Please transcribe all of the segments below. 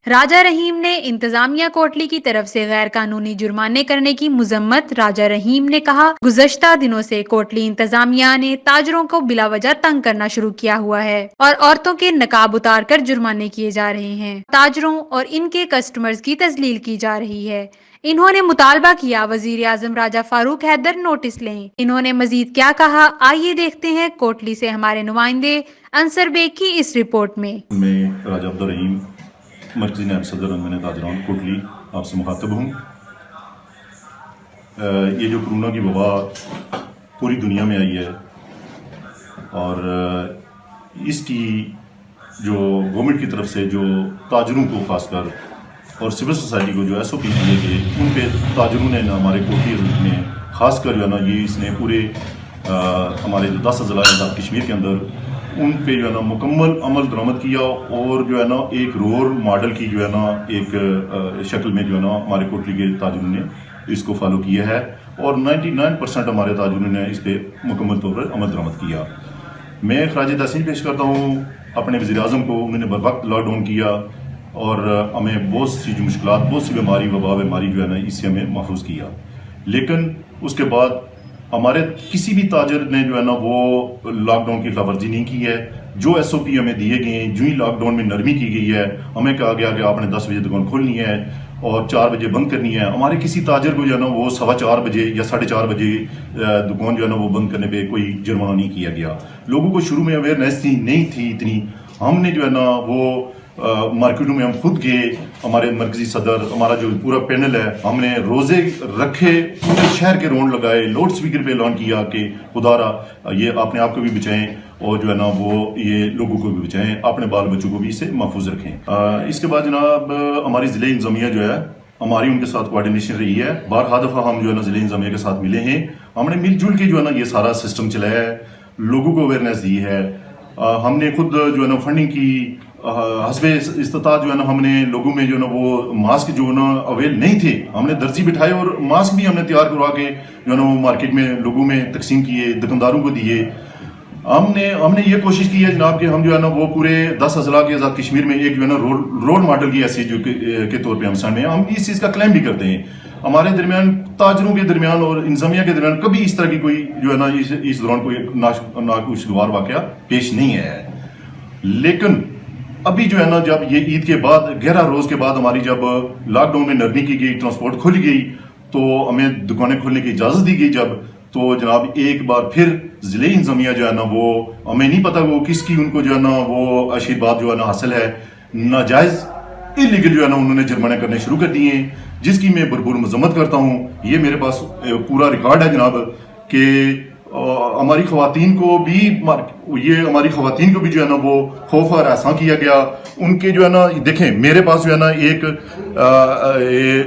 राजा रहीम ने इंतजामिया कोटली की तरफ से गैर कानूनी जुर्माने करने की मुजम्मत। राजा रहीम ने कहा, गुज़श्ता दिनों से कोटली इंतजामिया ने ताजरों को बिलावजह तंग करना शुरू किया हुआ है और औरतों के नकाब उतार कर जुर्माने किए जा रहे हैं। ताजरों और इनके कस्टमर्स की तजलील की जा रही है। इन्होंने मुतालबा किया वजीर आजम राजा फारूक हैदर नोटिस लें। इन्होंने मजीद क्या कहा, आइए देखते हैं कोटली से हमारे नुमाइंदे अंसर बेग की इस रिपोर्ट में। मैं राजा अब्दुल रहीम मरकज़ी नायब सदर अनमन ताजरान कोटली आपसे मुखातब हूँ। ये जो कोरोना की वबा पूरी दुनिया में आई है और इसकी जो गवर्नमेंट की तरफ से जो ताजरों को खासकर और सिविल सोसाइटी को जो SOP दिए गए, उन पे ताजरों ने हमारे कोटली में खासकर जो है ना ये इसने पूरे हमारे जो 10 ज़िला आज़ाद कश्मीर के अंदर उन पे जो है ना मुकम्मल अमल दरामद किया और जो है ना एक रोल मॉडल की जो है ना एक शक्ल में जो है ना हमारे कोटली के ताजरों ने इसको फॉलो किया है और 99% हमारे ताजरों ने इस पे मुकम्मल तौर पर अमल दरामद किया। मैं खराज तहसीन पेश करता हूँ अपने वज़ीर आज़म को। उन्होंने बर वक्त लॉकडाउन किया और हमें बहुत सी जो मुश्किलात, बहुत सी बीमारी वबा बीमारी जो है ना इससे हमें महफूज किया। लेकिन उसके बाद हमारे किसी भी ताजर ने जो है ना वो लॉकडाउन की खिलाफवर्जी नहीं की है। जो SOP हमें दिए गए हैं, जो ही लॉकडाउन में नरमी की गई है, हमें कहा गया कि आपने 10 बजे दुकान खोलनी है और 4 बजे बंद करनी है। हमारे किसी ताजर को जो है ना वो 4:15 बजे या 4:30 बजे दुकान जो है ना वो बंद करने पे कोई जुर्माना नहीं किया गया। लोगों को शुरू में अवेयरनेस नहीं थी इतनी। हमने जो है ना वो मार्केटों में हम खुद गए, हमारे मरकजी सदर, हमारा जो पूरा पैनल है, हमने रोजे रखे, पूरे शहर के रोड लगाए, लाउड स्पीकर पे ऐलान किया कि खुदारा ये अपने आप को भी बचाएं और जो है ना वो ये लोगों को भी बचाएं, अपने बाल बच्चों को भी इससे महफूज रखें। इसके बाद जनाब हमारी ज़िले इंतज़ामिया जो है हमारी उनके साथ कोऑर्डिनेशन रही है। बारहा दफ़ा हम जो है ना ज़िले इंतज़ामिया के साथ मिले हैं। हमने मिलजुल के जो है ना ये सारा सिस्टम चलाया है, लोगों को अवेयरनेस दी है। हमने खुद जो है ना फंडिंग की, हस्बे इस्तात जो है ना हमने लोगों में जो है ना वो मास्क जो है ना अवेल नहीं थे, हमने दर्जी बिठाए और मास्क भी हमने तैयार करवा के जो है ना वो मार्केट में लोगों में तकसीम किए, दुकानदारों को दिए। हमने ये कोशिश की है जनाब कि हम जो है ना वो पूरे 10 अजला के आज़ाद कश्मीर में एक जो है ना रोल मॉडल की ऐसी जो के तौर पे हम सामने हम इस चीज़ का क्लेम भी करते हैं। हमारे दरमियान, ताजरों के दरमियान और इंतजामिया के दरमियान कभी इस तरह की कोई जो है ना इस दौरान कोई नाखुशगवार वाकया पेश नहीं आया है। लेकिन अभी जो है ना जब ये ईद के बाद 11 रोज के बाद हमारी जब लॉकडाउन में नरमी की गई, ट्रांसपोर्ट खुल गई, तो हमें दुकानें खोलने की इजाजत दी गई जब, तो जनाब एक बार फिर जिले इंतजामिया जो है ना वो हमें नहीं पता वो किसकी उनको जो है ना वो आशीर्वाद जो है ना हासिल है, नाजायज इलीगल जो है ना उन्होंने जुर्माने करने शुरू कर दिए, जिसकी मैं भरपूर मजम्मत करता हूँ। ये मेरे पास पूरा रिकॉर्ड है जनाब कि हमारी खवातीन को भी जो है ना वो खौफ और ऐसा किया गया। उनके जो है ना देखें, मेरे पास जो है ना एक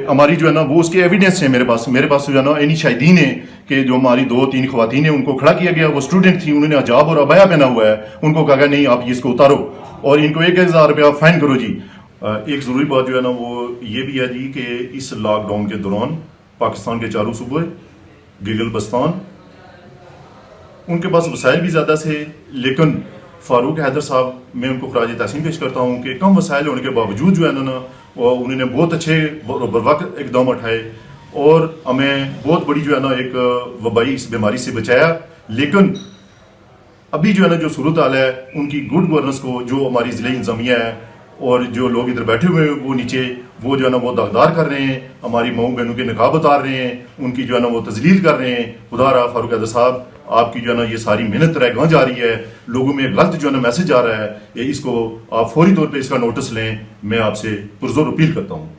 हमारी जो है ना वो उसके एविडेंस है मेरे पास जो है ना इन्हीं शाहिदीन है कि जो हमारी 2-3 खवातीन है उनको खड़ा किया गया। वो स्टूडेंट थी, उन्होंने हिजाब और अबाया पहना हुआ है, उनको कहा गया नहीं आप इसको उतारो और इनको 1000 रुपया फाइन करो जी। एक जरूरी बात जो है ना वो ये भी है जी कि इस लॉकडाउन के दौरान पाकिस्तान के चारों सूबे, गिलगित बल्तिस्तान, उनके पास वसाइल भी ज़्यादा थे, लेकिन फारूक हैदर साहब, मैं उनको खराज तहसीन पेश करता हूँ कि कम वसाइल होने के बावजूद जो है ना उन्होंने बहुत अच्छे बरवक्त इकदाम उठाए और हमें बहुत बड़ी जो है ना एक वबाई इस बीमारी से बचाया। लेकिन अभी जो है ना जो सूरत हाल है, उनकी गुड गवर्नेंस को जो हमारी ज़िले इंतजामिया है और जो लोग इधर बैठे हुए हैं वो नीचे, वो जो है ना वो दागदार कर रहे हैं, हमारी माओ बहनों के निकाब उतार रहे हैं, उनकी जो है ना वो तजलील कर रहे हैं। खुदारा फारूक हैदर साहब, आपकी जो है ना ये सारी मेहनत रह जा रही है, लोगों में गलत जो है ना मैसेज आ रहा है, इसको आप फौरी तौर पे इसका नोटिस लें। मैं आपसे पुरजोर अपील करता हूँ।